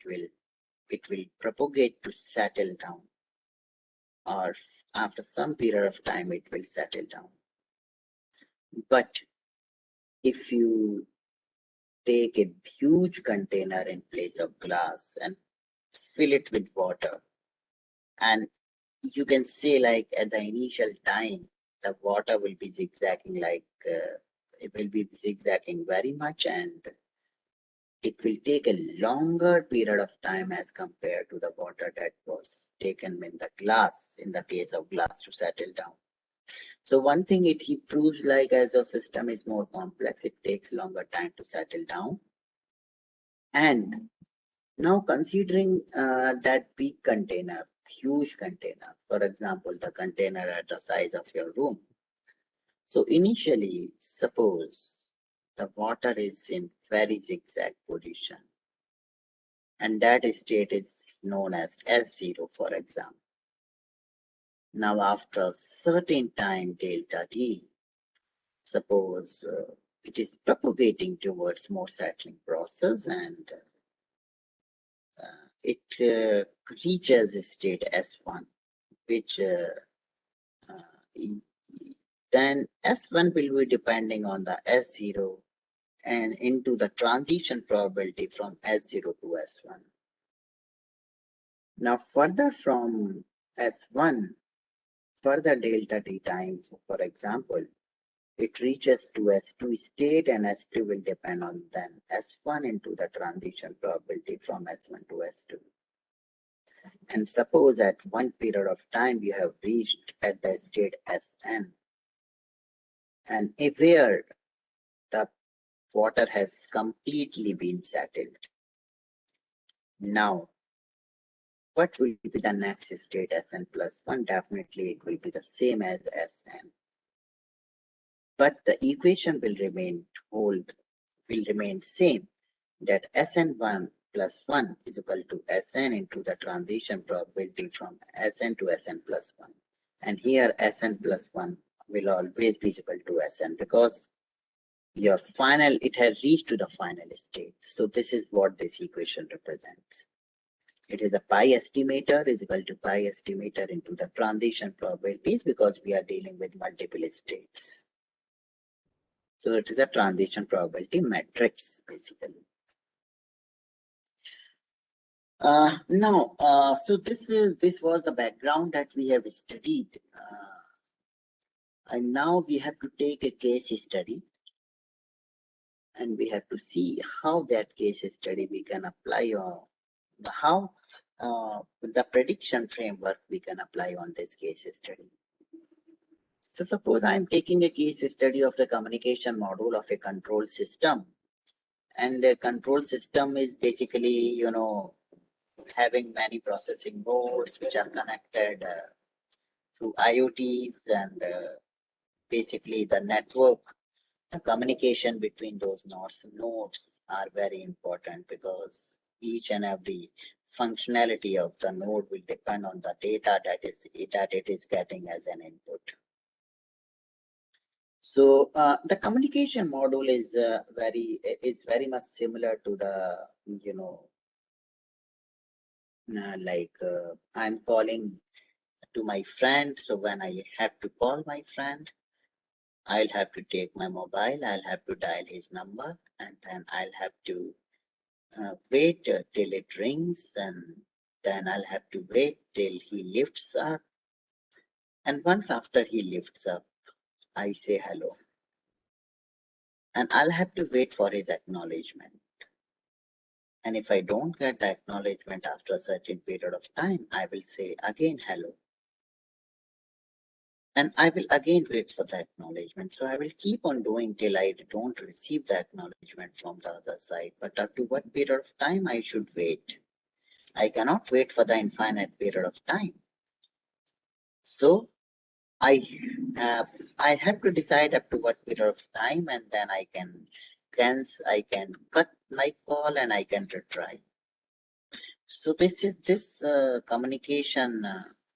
B: will propagate to settle down, or after some period of time it will settle down. But if you take a huge container in place of glass and fill it with water, and you can say, like, at the initial time the water will be zigzagging, like it will be zigzagging very much, and it will take a longer period of time as compared to the water that was taken in the glass, in the case of glass, to settle down. So one thing he proves, like, as your system is more complex, it takes longer time to settle down. And now considering that big container, huge container, for example, the container at the size of your room. So initially, suppose the water is in very zigzag position, and that state is known as S0, for example. Now after a certain time delta t, suppose it is propagating towards more settling process, and it reaches a state S1, which then S1 will be depending on the S0 and into the transition probability from S0 to S1. Now further from S1, further delta t time, for example, it reaches to S2 state, and S2 will depend on then S1 into the transition probability from S1 to S2. And suppose at one period of time you have reached at the state Sn, and where the water has completely been settled. Now, what will be the next state, Sn plus 1? Definitely it will be the same as Sn. But the equation will remain same, that Sn1 plus 1 is equal to Sn into the transition probability from Sn to Sn plus 1. And here Sn plus 1 will always be equal to Sn, because your final, it has reached to the final state. So this is what this equation represents. It is a pi estimator is equal to pi estimator into the transition probabilities, because we are dealing with multiple states. So it is a transition probability matrix, basically. So this was the background that we have studied, and now we have to take a case study, and we have to see how that case study we can apply, or how the prediction framework we can apply on this case study. So suppose I'm taking a case study of the communication module of a control system, and a control system is basically, having many processing nodes which are connected through IoTs, and basically the network, the communication between those nodes are very important, because each and every functionality of the node will depend on the data that it is getting as an input. So the communication module is very much similar to the I'm calling to my friend. So when I have to call my friend, I'll have to take my mobile, I'll have to dial his number, and then I'll have to wait till it rings, and then I'll have to wait till he lifts up. And once after he lifts up, I say hello. And I'll have to wait for his acknowledgement. And if I don't get the acknowledgement after a certain period of time, I will say again hello. And I will again wait for the acknowledgement. So I will keep on doing till I don't receive the acknowledgement from the other side. But up to what period of time I should wait? I cannot wait for the infinite period of time. So I have to decide up to what period of time, and then I can cut my call and I can retry. So this communication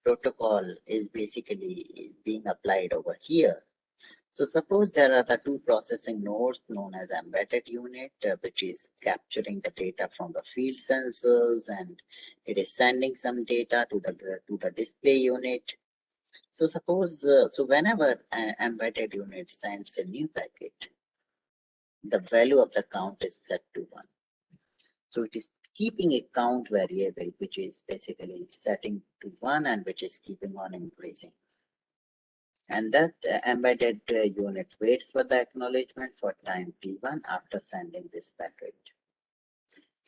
B: protocol is basically being applied over here. So suppose there are the two processing nodes known as embedded unit, which is capturing the data from the field sensors, and it is sending some data to the display unit. So suppose so whenever an embedded unit sends a new packet, the value of the count is set to 1. So it is keeping a count variable, which is basically setting to 1 and which is keeping on increasing. And that embedded unit waits for the acknowledgement for time t1 after sending this packet.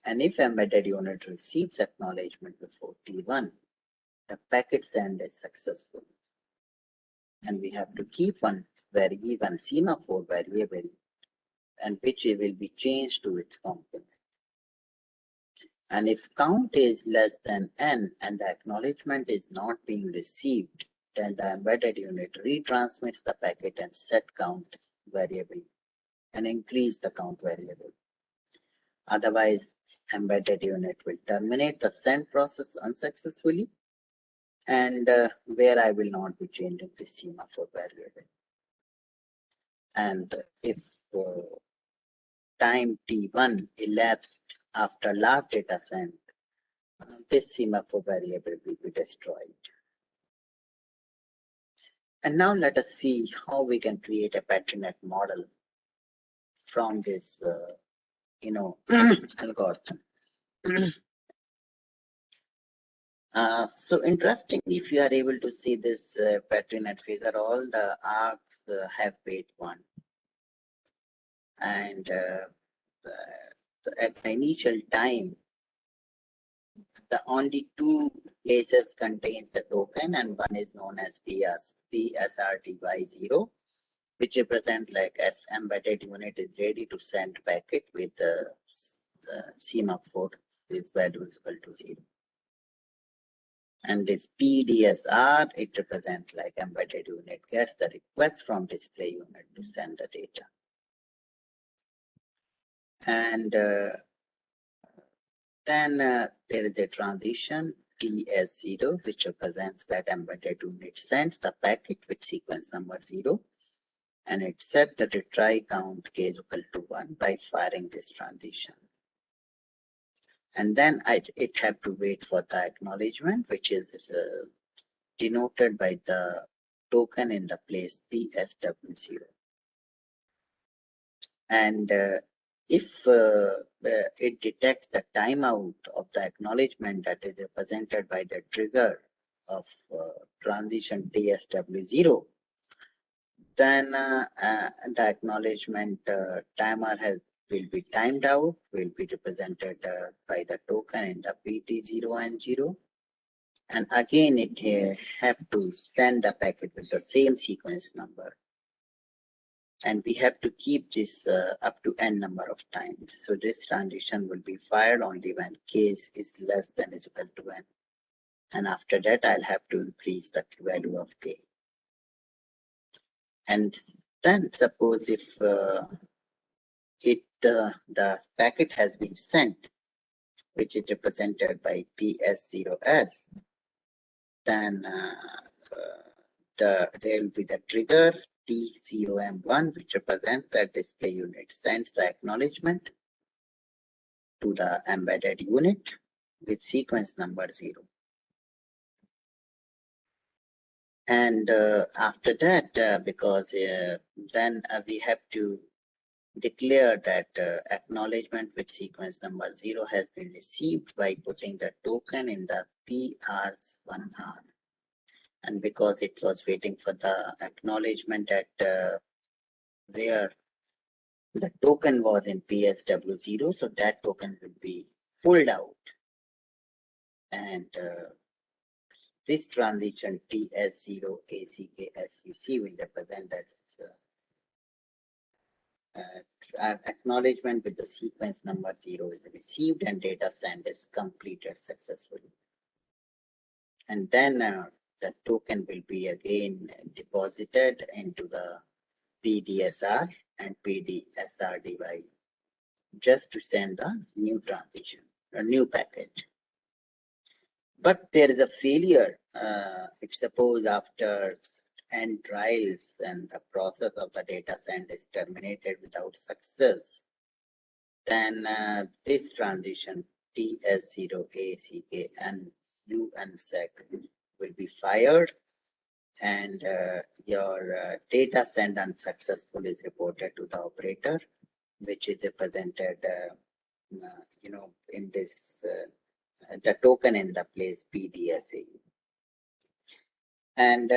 B: And if embedded unit receives acknowledgement before t1, the packet send is successful. And we have to keep one semaphore variable, and which will be changed to its complement. And if count is less than n and the acknowledgement is not being received, then the embedded unit retransmits the packet and set count variable and increase the count variable. Otherwise, embedded unit will terminate the send process unsuccessfully, and where I will not be changing the semaphore variable. And if time t1 elapsed after last data sent, this semaphore variable will be destroyed. And now let us see how we can create a patterned model from this, algorithm. So interesting, if you are able to see this patterned figure, all the arcs have weight 1. And at the initial time, the only two places contains the token, and one is known as B.A.R.C, which represents like as embedded unit is ready to send packet with the semaphore is value is equal to 0. And this PDSR, it represents like embedded unit gets the request from display unit to send the data. And then there is a transition TS0, which represents that embedded unit sends the packet with sequence number 0, and it set the retry count k is equal to 1 by firing this transition. And then it have to wait for the acknowledgement, which is denoted by the token in the place PSW0. And if it detects the timeout of the acknowledgement that is represented by the trigger of transition TSW0, then the acknowledgement timer will be timed out, will be represented by the token in the PT0 and 0. And again, it have to send the packet with the same sequence number. And we have to keep this up to n number of times. So this transition will be fired only when k is less than or equal to n. And after that, I'll have to increase the value of k. And then suppose if the packet has been sent, which is represented by PS0S, then there will be the trigger TCOM1, which represents that display unit sends the acknowledgement to the embedded unit with sequence number 0. And after that, because then we have to declare that acknowledgement with sequence number 0 has been received by putting the token in the P.A.R.C.1R. And because it was waiting for the acknowledgement at where the token was in PSW0, so that token will be pulled out. And this transition TS0 ACKSUC will represent as acknowledgement with the sequence number 0 is received and data send is completed successfully. And then the token will be again deposited into the PDSR and PDSRDY just to send the new transition, a new package. But there is a failure if suppose after n trials and the process of the data send is terminated without success, then this transition TS0ACK and UNSEC will be fired, and your data send unsuccessful is reported to the operator, which is represented, in this the token in the place PDSA. And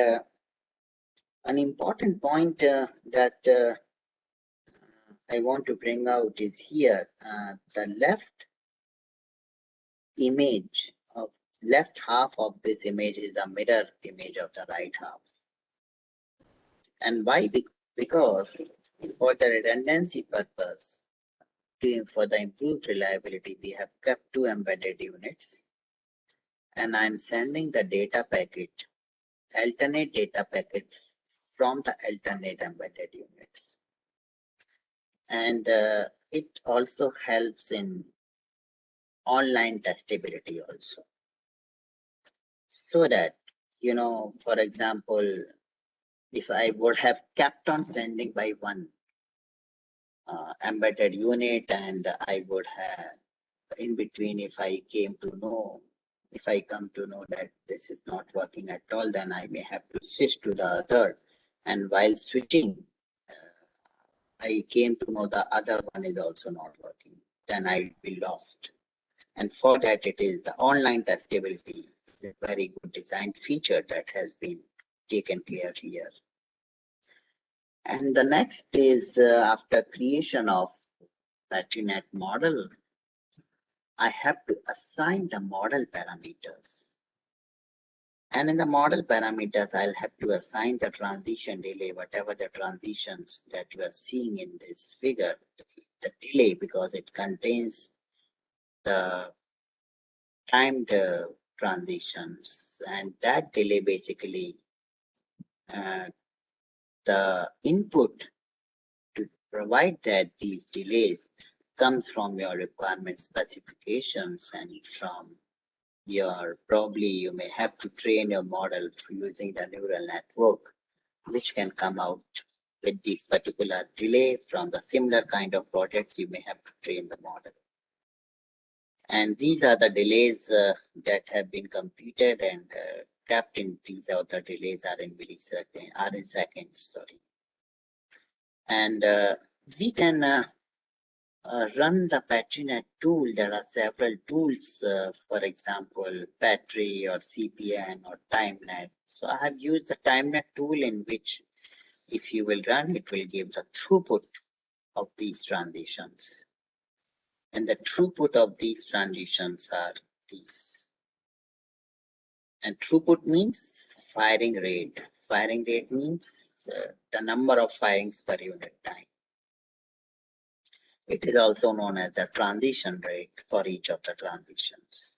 B: an important point that I want to bring out is here, the left image of left half of this image is a mirror image of the right half. And why? Because for the redundancy purpose, for the improved reliability, we have kept two embedded units, and I'm sending the data packet, alternate data packet from the alternate embedded units. And it also helps in online testability also. So that, for example, if I would have kept on sending by one embedded unit, and I would have in between, if I come to know that this is not working at all, then I may have to switch to the other. And while switching, I came to know the other one is also not working, then I'll be lost. And for that, it is the online testability is a very good design feature that has been taken care here. And the next is after creation of BATRInet model, I have to assign the model parameters. And in the model parameters, I'll have to assign the transition delay, whatever the transitions that you are seeing in this figure, the delay, because it contains the timed transitions, and that delay basically the input to provide that these delays comes from your requirement specifications and from your, probably you may have to train your model using the neural network, which can come out with this particular delay. From the similar kind of projects, you may have to train the model. And these are the delays that have been computed and kept in. These are the delays are in milliseconds, are in seconds, sorry. And we can run the BATRInet tool. There are several tools, for example, Battery or CPN or TimeNet. So I have used the TimeNet tool, in which if you will run, it will give the throughput of these transitions. And the throughput of these transitions are these. And throughput means firing rate. Firing rate means the number of firings per unit time. It is also known as the transition rate for each of the transitions.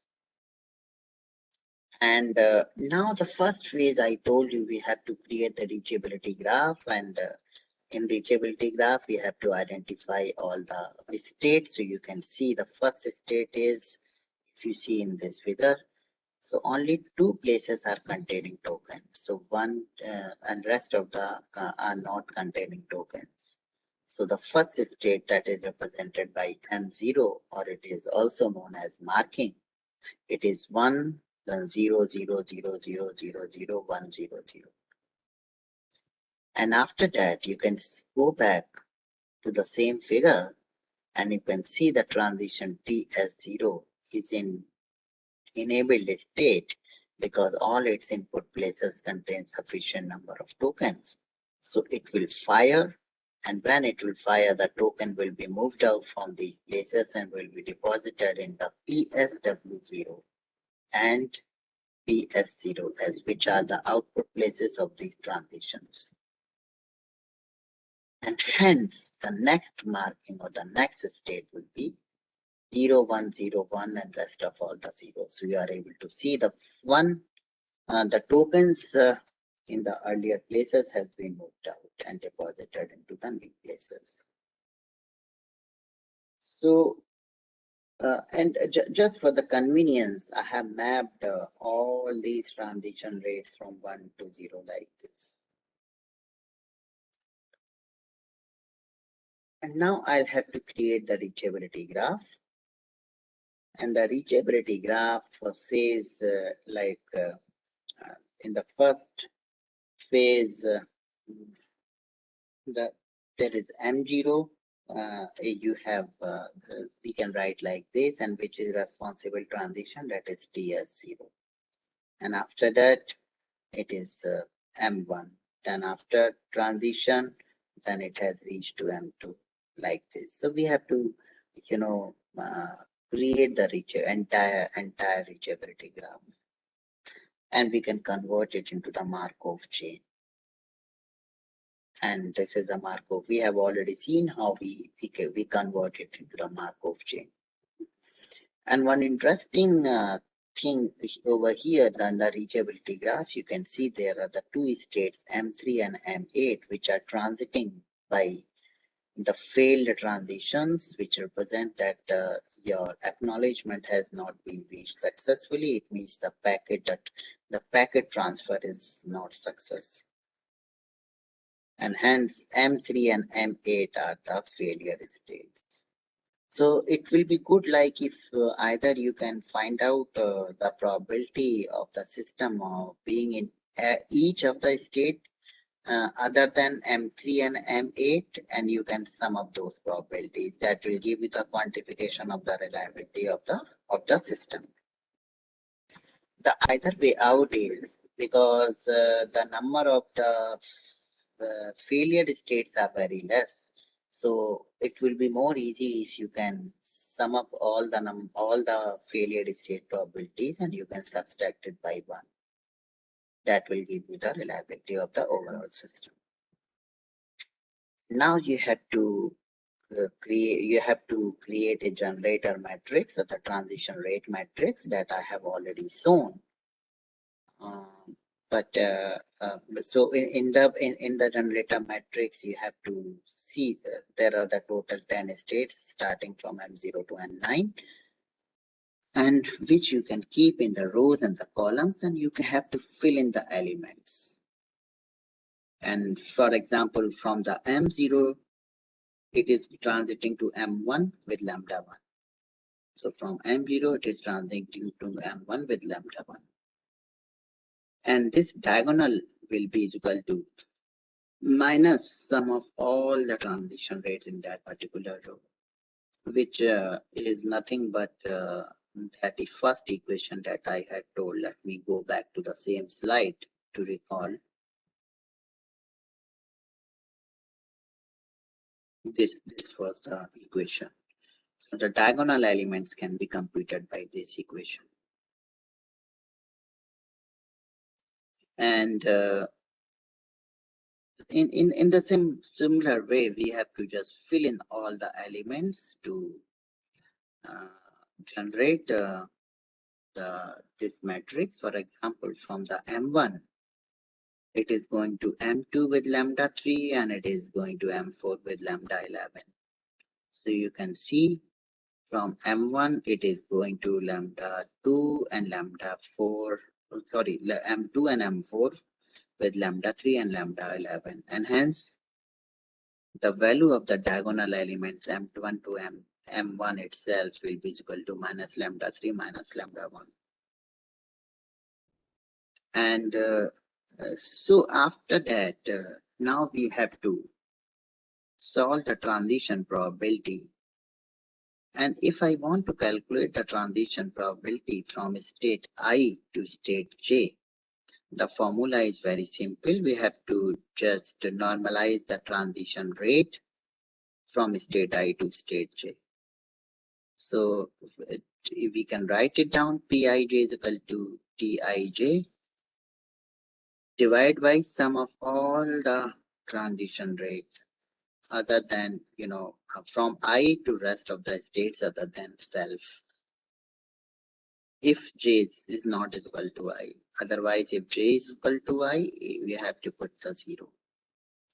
B: And now the first phase, I told you we have to create the reachability graph, and in reachability graph, we have to identify all the states. So you can see the first state is, if you see in this figure, so only two places are containing tokens. So one and rest of the are not containing tokens. So the first state, that is represented by M0, or it is also known as marking. It is 1, then 0, 0, 0, 0, 0, 0, 1, 0, 0. And after that, you can go back to the same figure and you can see the transition TS0 is in enabled state because all its input places contain sufficient number of tokens. So it will fire, and when it will fire, the token will be moved out from these places and will be deposited in the PSW0 and PS0 as which are the output places of these transitions. And hence the next marking or the next state will be 0, 1, 0, 1 and rest of all the zeros. So you are able to see the the tokens in the earlier places has been moved out and deposited into the new places. So just for the convenience, I have mapped all these transition rates from 1 to 0 like this. And now I'll have to create the reachability graph. And the reachability graph says in the first phase, there is M0. You have we can write like this, and which is responsible transition, that is TS0. And after that, it is M1. Then after transition, then it has reached to M2 like this. So we have to, create the entire reachability graph, and we can convert it into the Markov chain. And this is a Markov. We have already seen how we convert it into the Markov chain. And one interesting thing over here on the reachability graph, you can see there are the two states M3 and M8 which are transiting by the failed transitions, which represent that your acknowledgement has not been reached successfully. It means the packet transfer is not success. And hence M3 and M8 are the failure states. So it will be good like if either you can find out the probability of the system of being in each of the state other than M3 and M8, and you can sum up those probabilities. That will give you the quantification of the reliability of the system. The either way out is because the number of the failure states are very less. So it will be more easy if you can sum up all the failure state probabilities and you can subtract it by 1. That will give you the reliability of the overall system. Now you have to create a generator matrix or the transition rate matrix that I have already shown. So in the generator matrix, you have to see there are the total 10 states starting from M0 to M9, and which you can keep in the rows and the columns, and you have to fill in the elements. And for example, from the M0, it is transiting to M1 with lambda 1. So from M0, it is transiting to M1 with lambda 1. And this diagonal will be equal to minus sum of all the transition rates in that particular row, which is nothing but that first equation that I had told. Let me go back to the same slide to recall. This was the equation. So the diagonal elements can be computed by this equation. And in the similar way, we have to just fill in all the elements to generate this matrix. For example, from the M1, it is going to M2 with lambda 3 and it is going to M4 with lambda 11. So you can see from M1, it is going to lambda 2 and lambda 4, sorry, M2 and M4 with lambda 3 and lambda 11. And hence, the value of the diagonal elements M1 to M1 itself will be equal to minus lambda 3 minus lambda 1. And so after that, now we have to solve the transition probability. And if I want to calculate the transition probability from state I to state J, the formula is very simple. We have to just normalize the transition rate from state I to state J. So we can write it down, Pij is equal to Tij divided by sum of all the transition rate other than, from I to rest of the states other than self. If J is not equal to I. Otherwise, if J is equal to I, we have to put the 0.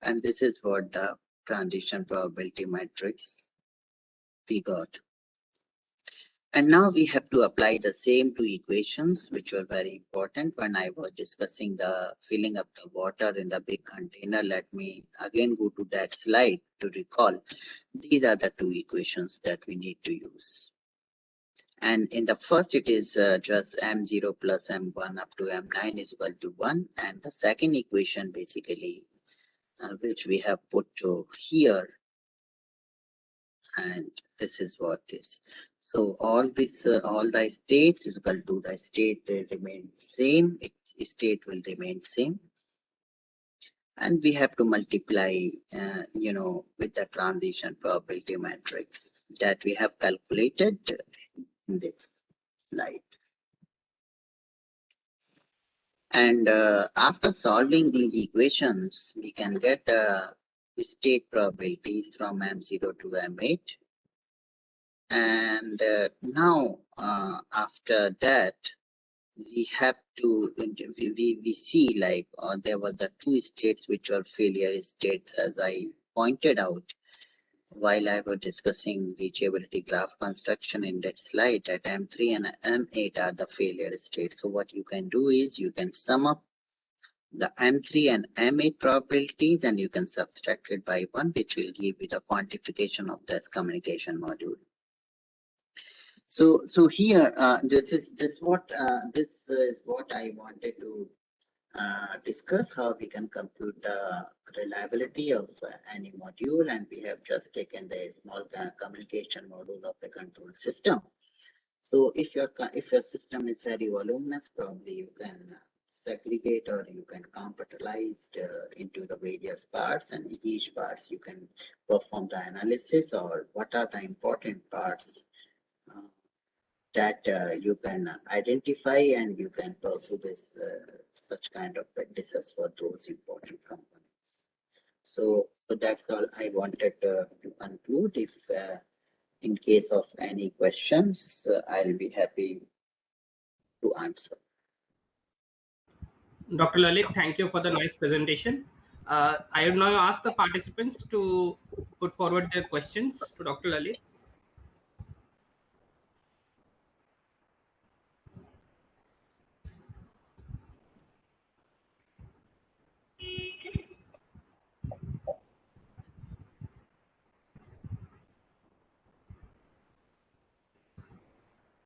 B: And this is what the transition probability matrix we got. And now we have to apply the same two equations, which were very important when I was discussing the filling up the water in the big container. Let me again go to that slide to recall. These are the two equations that we need to use. And in the first, it is just M0 plus M1 up to M9 is equal to 1. And the second equation, basically, which we have put here, and this is what is. So all this, all the states is equal to the state remain same. Its state will remain same. And we have to multiply, with the transition probability matrix that we have calculated in this slide. And after solving these equations, we can get the state probabilities from M0 to M8. And now, after that, we have to, we see like there were the two states which were failure states, as I pointed out while I was discussing reachability graph construction in that slide, that M3 and M8 are the failure states. So what you can do is you can sum up the M3 and M8 probabilities and you can subtract it by 1, which will give you the quantification of this communication module. So here, this is what I wanted to discuss, how we can compute the reliability of any module, and we have just taken the small communication module of the control system. So if your system is very voluminous, probably you can segregate or you can compartmentalize into the various parts, and each parts you can perform the analysis or what are the important parts that you can identify, and you can pursue this such kind of practices for those important components. So that's all I wanted to conclude. If in case of any questions, I'll be happy to answer.
C: Dr. Lalit, thank you for the nice presentation. I will now ask the participants to put forward their questions to Dr. Lalit.